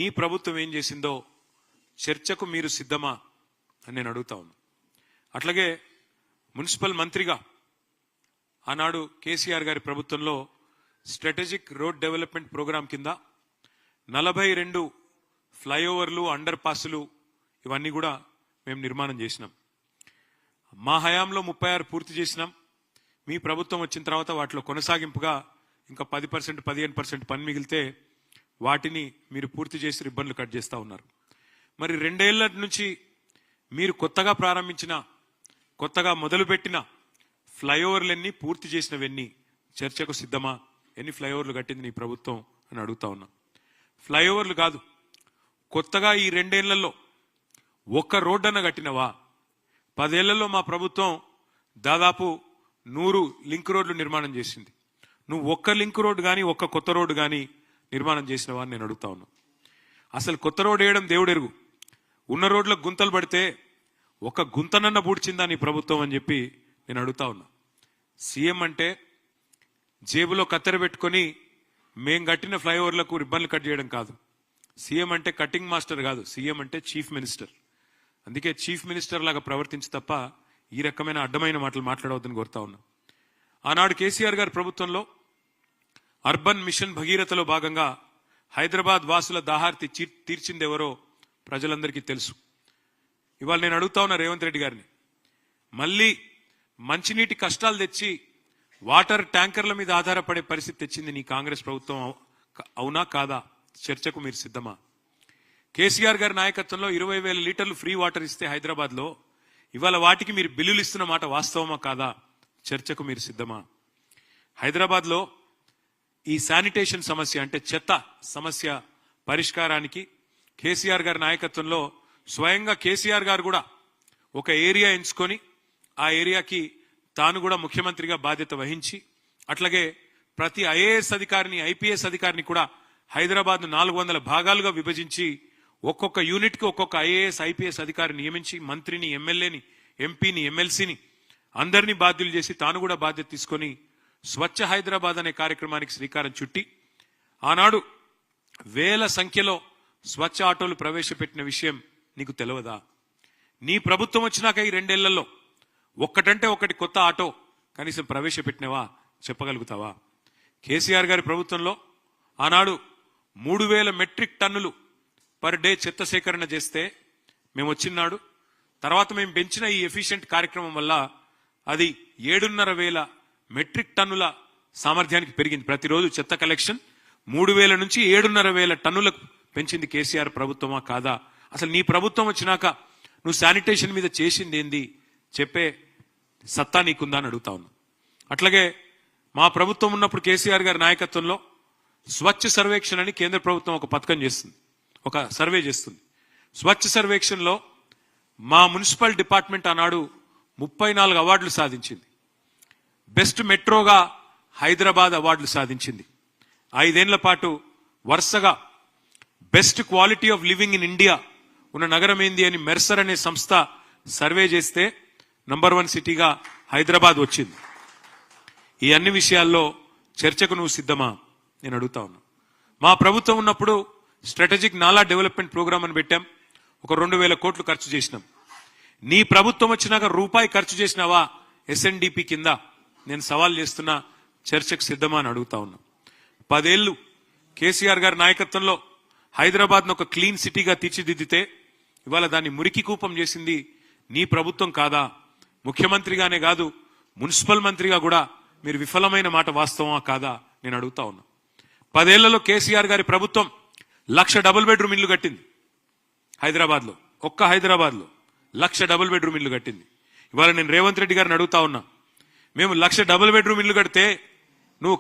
ఈ ప్రభుత్వం ఏం చేసిందో చర్చకు మీరు సిద్ధమా అని నేను అడుగుతా ఉన్నా. అట్లాగే మున్సిపల్ మంత్రిగా ఆనాడు కేసీఆర్ గారి ప్రభుత్వంలో స్ట్రాటజిక్ రోడ్ డెవలప్మెంట్ ప్రోగ్రాం కింద 42 ఫ్లైఓవర్లు, అండర్ పాసులు ఇవన్నీ కూడా మేము నిర్మాణం చేసినాం. మా హయాంలో 36 పూర్తి చేసినాం. మీ ప్రభుత్వం వచ్చిన తర్వాత వాటిలో కొనసాగింపుగా ఇంకా 10%, 15% పని మిగిలితే వాటిని మీరు పూర్తి చేసి రిబ్బన్లు కట్ చేస్తూ ఉన్నారు. మరి 2 ఏళ్ల నుంచి మీరు కొత్తగా ప్రారంభించిన, కొత్తగా మొదలుపెట్టిన ఫ్లైఓవర్లన్నీ, పూర్తి చేసినవన్నీ చర్చకు సిద్ధమా? ఎన్ని ఫ్లైఓవర్లు కట్టింది నీ ప్రభుత్వం అని అడుగుతా ఉన్నా. ఫ్లైఓవర్లు కాదు, కొత్తగా ఈ 2 ఏళ్లలో ఒక్క రోడ్డు అన్న కట్టినవా? 10 ఏళ్లలో మా ప్రభుత్వం దాదాపు 100 లింక్ రోడ్లు నిర్మాణం చేసింది. నువ్వు ఒక్క లింక్ రోడ్డు కానీ, ఒక్క కొత్త రోడ్డు కానీ నిర్మాణం చేసినవా అని నేను అడుగుతా ఉన్నా. అసలు కొత్త రోడ్డు వేయడం దేవుడు ఎరుగు. ఉన్న రోడ్లకు గుంతలు పడితే ఒక గుంతనన్న పూడ్చిందా నీ ప్రభుత్వం అని చెప్పి నేను అడుగుతా ఉన్నా. సీఎం అంటే జేబులో కత్తెర పెట్టుకొని మేం కట్టిన ఫ్లైఓవర్లకు రిబ్బన్లు కట్ చేయడం కాదు. సీఎం అంటే కటింగ్ మాస్టర్ కాదు, సీఎం అంటే చీఫ్ మినిస్టర్. అందుకే చీఫ్ మినిస్టర్ లాగా ప్రవర్తించి తప్ప ఈ రకమైన అడ్డమైన మాటలు మాట్లాడవద్దని కోరుతా ఉన్నా. ఆనాడు కేసీఆర్ గారి ప్రభుత్వంలో అర్బన్ మిషన్ భగీరథలో భాగంగా హైదరాబాద్ వాసుల దాహార్తి తీర్చిందెవరో ప్రజలందరికీ తెలుసు. ఇవాళ నేను అడుగుతా ఉన్నా రేవంత్ రెడ్డి గారిని, మళ్ళీ మంచినీటి కష్టాలు తెచ్చి వాటర్ ట్యాంకర్ల మీద ఆధారపడే పరిస్థితి తెచ్చింది నీ కాంగ్రెస్ ప్రభుత్వం, అవునా కాదా? చర్చకు మీరు సిద్ధమా? కేసీఆర్ గారి నాయకత్వంలో 20,000 లీటర్లు ఫ్రీ వాటర్ ఇస్తే హైదరాబాద్ లో ఇవాళ వాటికి మీరు బిల్లులు ఇస్తున్న మాట వాస్తవమా కాదా? చర్చకు మీరు సిద్ధమా? హైదరాబాద్ లో ఈ శానిటేషన్ సమస్య, అంటే చెత్త సమస్య పరిష్కారానికి కేసీఆర్ గారి నాయకత్వంలో స్వయంగా కేసీఆర్ గారు కూడా ఒక ఏరియా ఎంచుకొని ఆ ఏరియాకి తాను కూడా ముఖ్యమంత్రిగా బాధ్యత వహించి, అట్లాగే ప్రతి ఐఏఎస్ అధికారిని, ఐపీఎస్ అధికారిని కూడా హైదరాబాద్ 400 భాగాలుగా విభజించి ఒక్కొక్క యూనిట్ కి ఒక్కొక్క ఐఏఎస్, ఐపీఎస్ అధికారిని నియమించి మంత్రిని, ఎమ్మెల్యేని, ఎంపీని, ఎమ్మెల్సీని అందరినీ బాధ్యులు చేసి తాను కూడా బాధ్యత తీసుకొని స్వచ్ఛ హైదరాబాద్ అనే కార్యక్రమానికి శ్రీకారం చుట్టి ఆనాడు వేల సంఖ్యలో స్వచ్ఛ ఆటోలు ప్రవేశపెట్టిన విషయం నీకు తెలియదా? నీ ప్రభుత్వం వచ్చినాక ఈ 2 ఏళ్లలో ఒక్కటంటే ఒకటి కొత్త ఆటో కనీసం ప్రవేశపెట్టినవా? చెప్పగలుగుతావా? కేసీఆర్ గారి ప్రభుత్వంలో ఆనాడు 3,000 మెట్రిక్ టన్నులు పర్ డే చెత్త సేకరణ చేస్తే మేము వచ్చినాడు, తర్వాత మేము పెంచిన ఈ ఎఫిషియెంట్ కార్యక్రమం వల్ల అది 7,500 మెట్రిక్ టన్నుల సామర్థ్యానికి పెరిగింది. ప్రతిరోజు చెత్త కలెక్షన్ 3,000 నుంచి 7,500 టన్నులకు పెంచింది కేసీఆర్ ప్రభుత్వమా కాదా? అసలు నీ ప్రభుత్వం వచ్చినాక నువ్వు శానిటేషన్ మీద చేసింది ఏంది చెప్పే సత్తా నీకుందా అని అడుగుతా ఉన్నా. అట్లాగే మా ప్రభుత్వం ఉన్నప్పుడు కేసీఆర్ గారి నాయకత్వంలో స్వచ్ఛ సర్వేక్షణ అని కేంద్ర ప్రభుత్వం ఒక పథకం చేస్తుంది, ఒక సర్వే చేస్తుంది. స్వచ్ఛ సర్వేక్షణలో మా మున్సిపల్ డిపార్ట్మెంట్ ఆనాడు 34 అవార్డులు సాధించింది. బెస్ట్ మెట్రోగా హైదరాబాద్ అవార్డులు సాధించింది. 5 ఏళ్ల పాటు వరుసగా best quality of living in India ఉన్న నగరం ఏంది అని మెర్సర్ అనే సంస్థ సర్వే చేస్తే నంబర్ 1 సిటీగా హైదరాబాద్ వచ్చింది. ఈ అన్ని విషయాల్లో చర్చకు నువ్వు సిద్ధమా నేను అడుగుతా ఉన్నా. మా ప్రభుత్వం ఉన్నప్పుడు స్ట్రాటజిక్ నాలా డెవలప్మెంట్ ప్రోగ్రామ్ అని పెట్టాం. ఒక 2,000 కోట్లు ఖర్చు చేసినాం. నీ ప్రభుత్వం వచ్చినాక రూపాయి ఖర్చు చేసినావా ఎస్ఎన్డిపి కింద? నేను సవాల్ చేస్తున్నా, చర్చకు సిద్ధమా అని అడుగుతా ఉన్నా. 10 ఏళ్లు కేసీఆర్ గారి నాయకత్వంలో హైదరాబాద్ను ఒక క్లీన్ సిటీగా తీర్చిదిద్దితే ఇవాళ దాన్ని మురికి కూపం చేసింది నీ ప్రభుత్వం కాదా? ముఖ్యమంత్రిగానే కాదు, మున్సిపల్ మంత్రిగా కూడా మీరు విఫలమైన మాట వాస్తవమా కాదా నేను అడుగుతా ఉన్నా. 10 ఏళ్లలో కేసీఆర్ గారి ప్రభుత్వం 1,00,000 డబుల్ బెడ్రూమ్ ఇల్లు కట్టింది హైదరాబాద్ లో. ఒక్క హైదరాబాద్ లో 1,00,000 డబుల్ బెడ్రూమ్ ఇల్లు కట్టింది. ఇవాళ నేను రేవంత్ రెడ్డి గారిని అడుగుతా ఉన్నా, మేము 1,00,000 డబుల్ బెడ్రూమ్ ఇల్లు కడితే